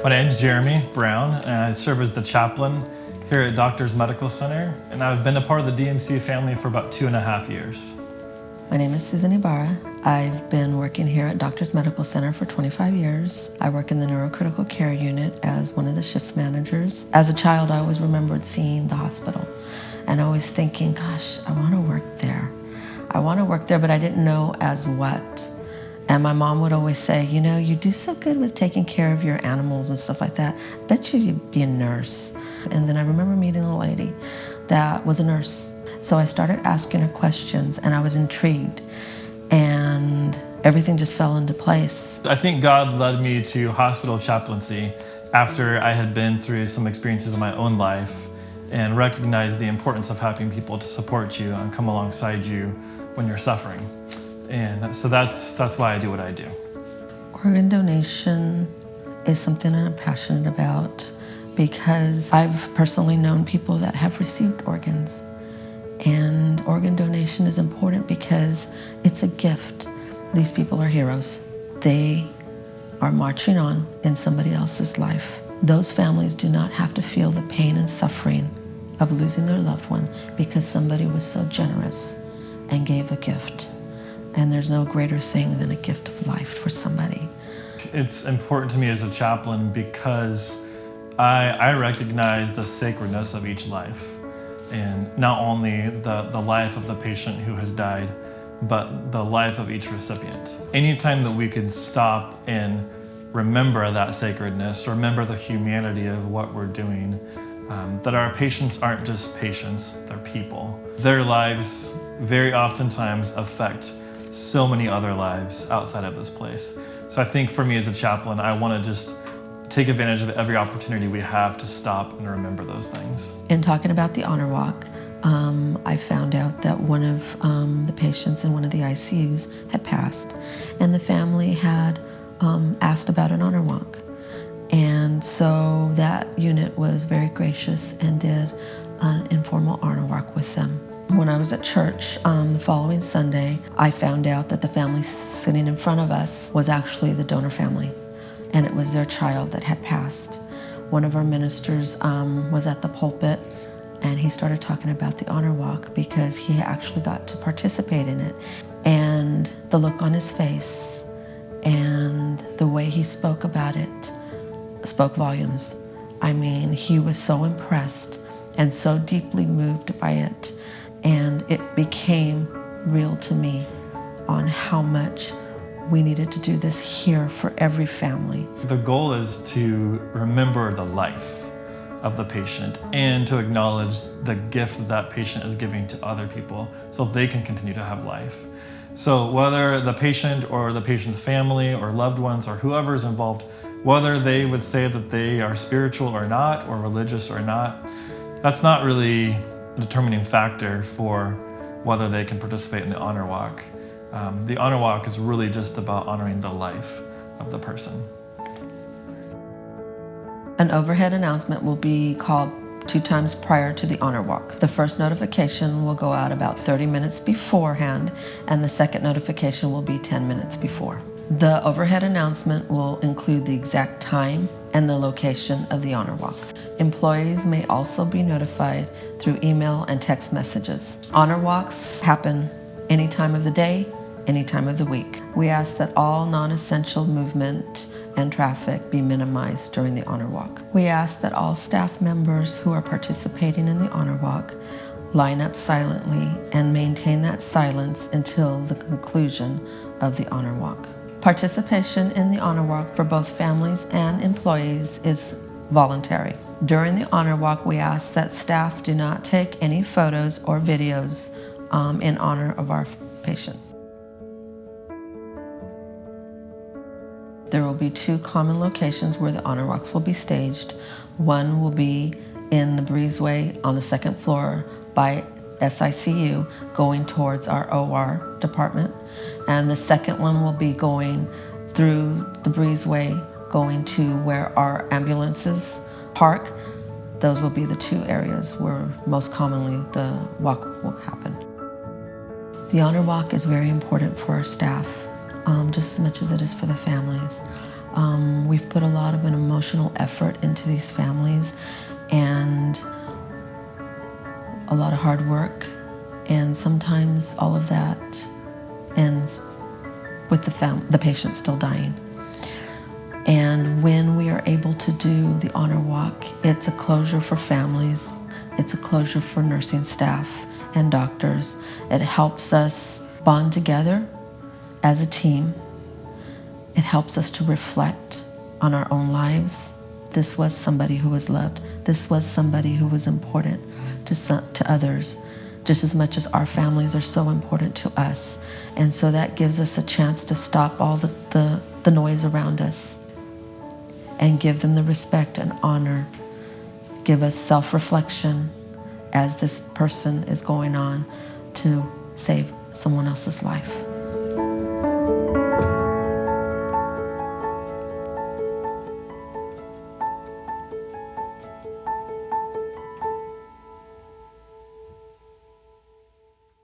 My name's Jeremy Brown, and I serve as the chaplain here at Doctors Medical Center, and I've been a part of the DMC family for about 2.5 years. My name is Susan Ibarra. I've been working here at Doctors Medical Center for 25 years. I work in the neurocritical care unit as one of the shift managers. As a child, I always remembered seeing the hospital and always thinking, gosh, I want to work there. I want to work there, but I didn't know as what. And my mom would always say, you know, you do so good with taking care of your animals and stuff like that. I bet you'd be a nurse. And then I remember meeting a lady that was a nurse. So I started asking her questions and I was intrigued. And everything just fell into place. I think God led me to hospital chaplaincy after I had been through some experiences in my own life and recognized the importance of having people to support you and come alongside you when you're suffering. And so that's why I do what I do. Organ donation is something I'm passionate about because I've personally known people that have received organs. And organ donation is important because it's a gift. These people are heroes. They are marching on in somebody else's life. Those families do not have to feel the pain and suffering of losing their loved one because somebody was so generous and gave a gift. And there's no greater thing than a gift of life for somebody. It's important to me as a chaplain because I recognize the sacredness of each life. And not only the life of the patient who has died, but the life of each recipient. Anytime that we can stop and remember that sacredness, remember the humanity of what we're doing, that our patients aren't just patients, they're people. Their lives very oftentimes affect so many other lives outside of this place. So I think for me as a chaplain, I want to just take advantage of every opportunity we have to stop and remember those things. In talking about the honor walk, I found out that one of the patients in one of the ICUs had passed, and the family had asked about an honor walk. And so that unit was very gracious and did an informal honor walk with them. When I was at church the following Sunday, I found out that the family sitting in front of us was actually the donor family, and it was their child that had passed. One of our ministers was at the pulpit, and he started talking about the honor walk because he actually got to participate in it. And the look on his face and the way he spoke about it spoke volumes. I mean, he was so impressed and so deeply moved by it. And it became real to me on how much we needed to do this here for every family. The goal is to remember the life of the patient and to acknowledge the gift that that patient is giving to other people so they can continue to have life. So whether the patient or the patient's family or loved ones or whoever is involved, whether they would say that they are spiritual or not, or religious or not, that's not really a determining factor for whether they can participate in the honor walk. The honor walk is really just about honoring the life of the person. An overhead announcement will be called 2 times prior to the honor walk. The first notification will go out about 30 minutes beforehand, and the second notification will be 10 minutes before. The overhead announcement will include the exact time and the location of the honor walk. Employees may also be notified through email and text messages. Honor walks happen any time of the day, any time of the week. We ask that all non-essential movement and traffic be minimized during the honor walk. We ask that all staff members who are participating in the honor walk line up silently and maintain that silence until the conclusion of the honor walk. Participation in the honor walk for both families and employees is voluntary. During the honor walk, we ask that staff do not take any photos or videos in honor of our patient. There will be 2 common locations where the honor walks will be staged. One will be in the breezeway on the 2nd floor by SICU going towards our OR department. And the second one will be going through the breezeway going to where our ambulances park. Those will be the 2 areas where most commonly the walk will happen. The honor walk is very important for our staff, just as much as it is for the families. We've put a lot of an emotional effort into these families and a lot of hard work, and sometimes all of that ends with the patient still dying. And when we are able to do the honor walk, it's a closure for families, it's a closure for nursing staff and doctors. It helps us bond together as a team. It helps us to reflect on our own lives. This was somebody who was loved. This was somebody who was important to others, just as much as our families are so important to us. And so that gives us a chance to stop all the noise around us and give them the respect and honor. Give us self-reflection as this person is going on to save someone else's life.